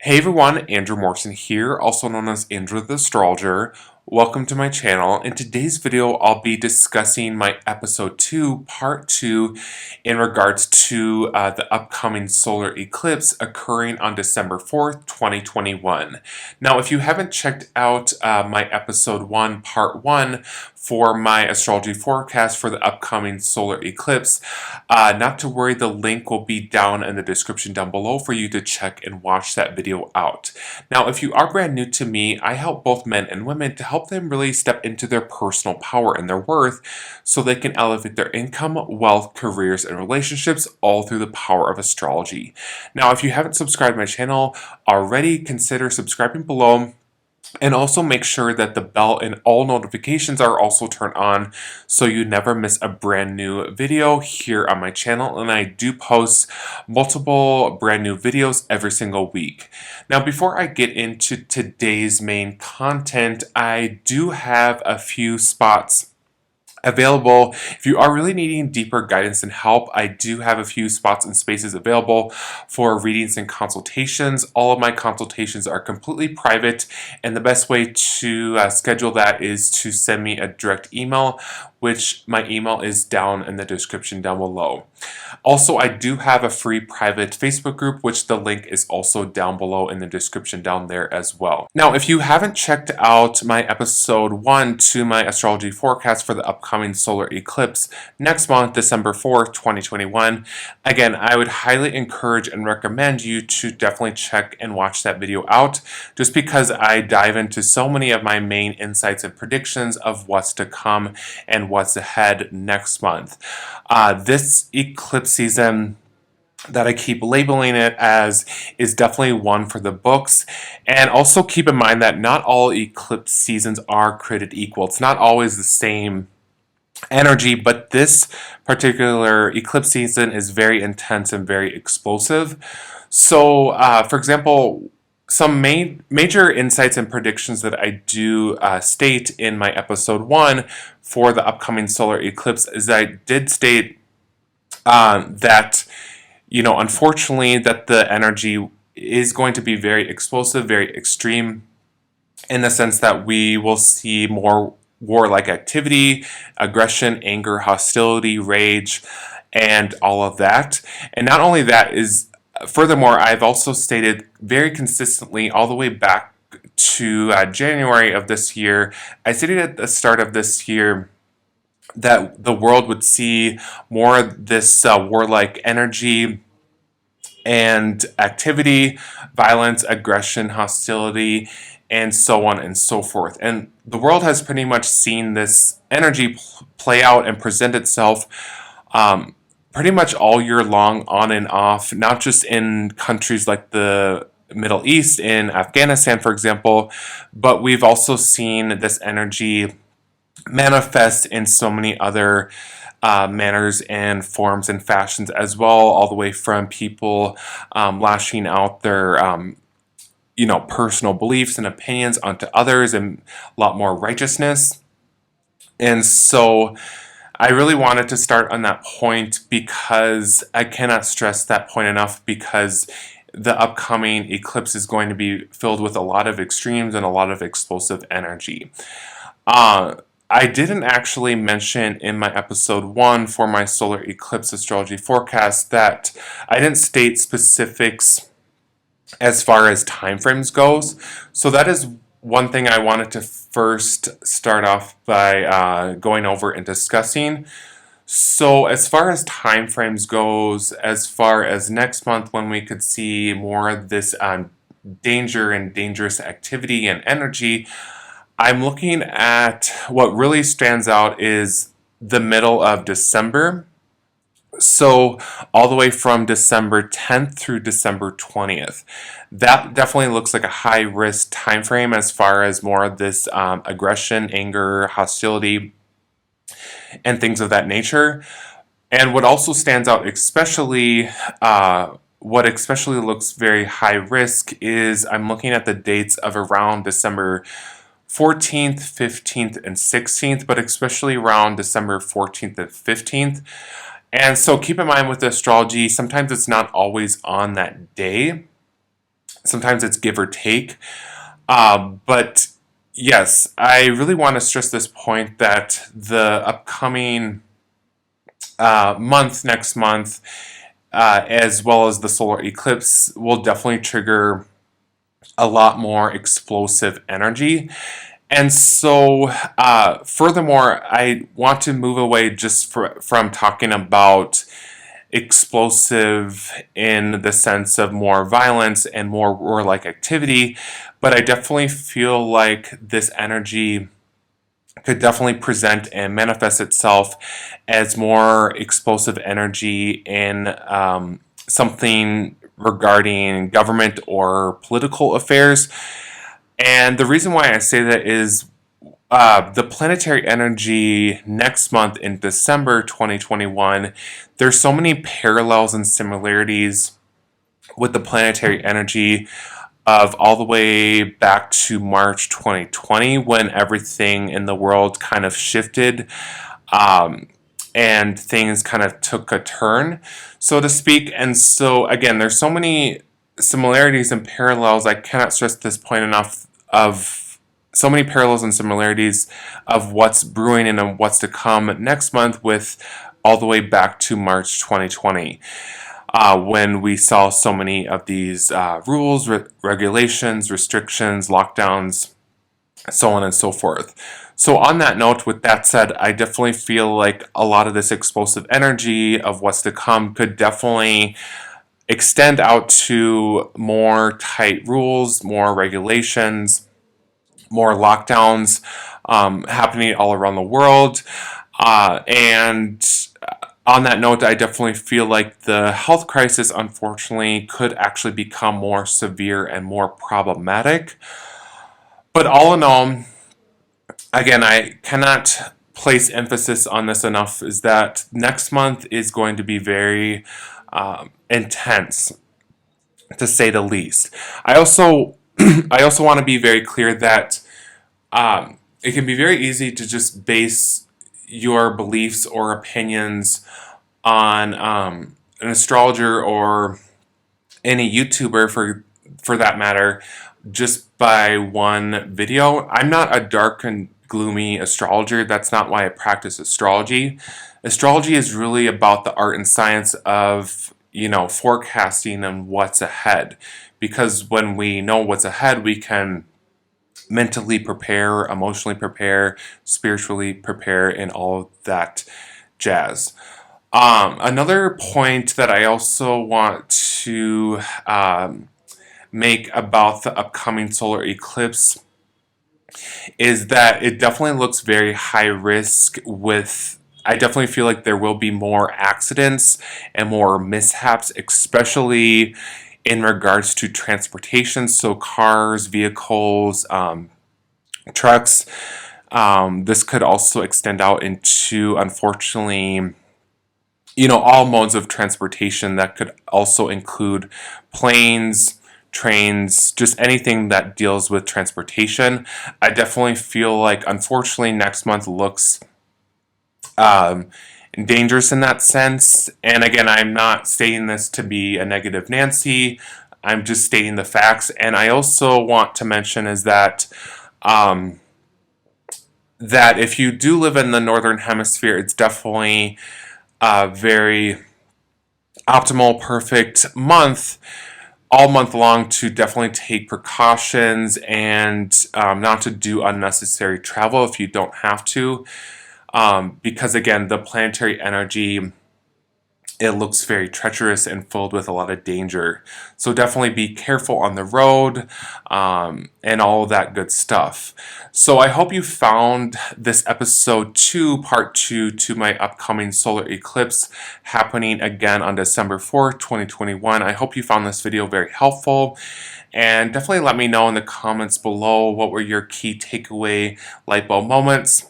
Hey everyone, Andrew Morrison here, also known as Andrew the Astrologer. Welcome to my channel. In today's video, I'll be discussing my episode 2, part 2, in regards to the upcoming solar eclipse occurring on December 4th, 2021. Now, if you haven't checked out my episode 1, part 1, for my astrology forecast for the upcoming solar eclipse, not to worry, the link will be down in the description down below for you to check and watch that video out. Now, if you are brand new to me, I help both men and women to help them really step into their personal power and their worth so they can elevate their income, wealth, careers, and relationships all through the power of astrology. Now, if you haven't subscribed to my channel already, consider subscribing below. And also make sure that the bell and all notifications are also turned on so you never miss a brand new video here on my channel. And I do post multiple brand new videos every single week. Now, before I get into today's main content, I do have a few spots available. If you are really needing deeper guidance and help, I do have a few spots and spaces available for readings and consultations. All of my consultations are completely private, and the best way to schedule that is to send me a direct email, which my email is down in the description down below. Also, I do have a free private Facebook group, which the link is also down below in the description down there as well. Now, if you haven't checked out my episode 1 to my astrology forecast for the upcoming solar eclipse next month, December 4th, 2021, again, I would highly encourage and recommend you to definitely check and watch that video out, just because I dive into so many of my main insights and predictions of what's to come and what's ahead next month. This eclipse season that I keep labeling it as is definitely one for the books. And also keep in mind that not all eclipse seasons are created equal. It's not always the same energy, but this particular eclipse season is very intense and very explosive. So, for example, some major insights and predictions that I do state in my episode 1 for the upcoming solar eclipse is that I did state that, unfortunately, that the energy is going to be very explosive, very extreme, in the sense that we will see more warlike activity, aggression, anger, hostility, rage, and all of that. And not only that furthermore, I've also stated very consistently all the way back to January of this year, I stated at the start of this year that the world would see more of this warlike energy and activity, violence, aggression, hostility, and so on and so forth. And the world has pretty much seen this energy play out and present itself pretty much all year long, on and off, not just in countries like the Middle East, in Afghanistan, for example, but we've also seen this energy manifest in so many other manners and forms and fashions as well, all the way from people lashing out their personal beliefs and opinions onto others, and a lot more righteousness. And so I really wanted to start on that point because I cannot stress that point enough, because the upcoming eclipse is going to be filled with a lot of extremes and a lot of explosive energy. I didn't actually mention in my episode 1 for my solar eclipse astrology forecast that I didn't state specifics as far as time frames goes. So that is one thing I wanted to first start off by going over and discussing. So as far as time frames goes, as far as next month when we could see more of this danger and dangerous activity and energy, I'm looking at what really stands out is the middle of December. So all the way from December 10th through December 20th. That definitely looks like a high risk time frame as far as more of this aggression, anger, hostility, and things of that nature. And what also stands out especially, what especially looks very high risk, is I'm looking at the dates of around December 14th, 15th, and 16th, but especially around December 14th and 15th. And so keep in mind with astrology, sometimes it's not always on that day. Sometimes it's give or take. But yes, I really want to stress this point that the upcoming next month, as well as the solar eclipse, will definitely trigger a lot more explosive energy. And so, furthermore, I want to move away just from talking about explosive in the sense of more violence and more warlike activity, but I definitely feel like this energy could definitely present and manifest itself as more explosive energy in something regarding government or political affairs. And the reason why I say that is the planetary energy next month in December 2021, there's so many parallels and similarities with the planetary energy of all the way back to March 2020 when everything in the world kind of shifted and things kind of took a turn, so to speak. And so, again, there's so many similarities and parallels. I cannot stress this point enough of so many parallels and similarities of what's brewing and what's to come next month with all the way back to March 2020. When we saw so many of these rules, regulations, restrictions, lockdowns, so on and so forth. So on that note, with that said, I definitely feel like a lot of this explosive energy of what's to come could definitely extend out to more tight rules, more regulations, more lockdowns happening all around the world. And on that note, I definitely feel like the health crisis, unfortunately, could actually become more severe and more problematic. But all in all, again, I cannot place emphasis on this enough, is that next month is going to be very intense, to say the least. I also I also want to be very clear that it can be very easy to just base your beliefs or opinions on an astrologer or any YouTuber for that matter, just by one video. I'm not a dark and gloomy astrologer. That's not why I practice astrology. Astrology is really about the art and science of, forecasting and what's ahead. Because when we know what's ahead, we can mentally prepare, emotionally prepare, spiritually prepare, and all of that jazz. Another point that I also want to make about the upcoming solar eclipse is that it definitely looks very high risk I definitely feel like there will be more accidents and more mishaps, especially in regards to transportation, so cars, vehicles, trucks. This could also extend out into, unfortunately, all modes of transportation. That could also include planes, trains, just anything that deals with transportation. I definitely feel like, unfortunately, next month looks dangerous in that sense. And again, I'm not stating this to be a negative Nancy. I'm just stating the facts. And I also want to mention is that that if you do live in the northern hemisphere, it's definitely a very optimal, perfect month, all month long, to definitely take precautions and not to do unnecessary travel if you don't have to. Because again, the planetary energy, it looks very treacherous and filled with a lot of danger. So definitely be careful on the road and all of that good stuff. So I hope you found this episode 2, part 2 to my upcoming solar eclipse happening again on December 4th, 2021. I hope you found this video very helpful. And definitely let me know in the comments below what were your key takeaway light bulb moments.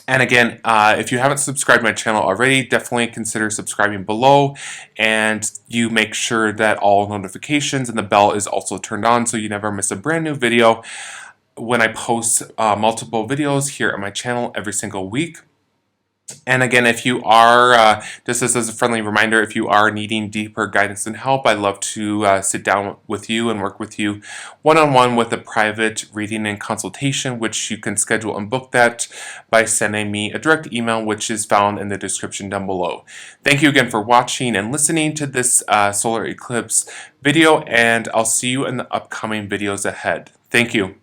And again, if you haven't subscribed to my channel already, definitely consider subscribing below, and you make sure that all notifications and the bell is also turned on so you never miss a brand new video when I post multiple videos here on my channel every single week. And again, if you are, just as a friendly reminder, if you are needing deeper guidance and help, I'd love to sit down with you and work with you one-on-one with a private reading and consultation, which you can schedule and book that by sending me a direct email, which is found in the description down below. Thank you again for watching and listening to this solar eclipse video, and I'll see you in the upcoming videos ahead. Thank you.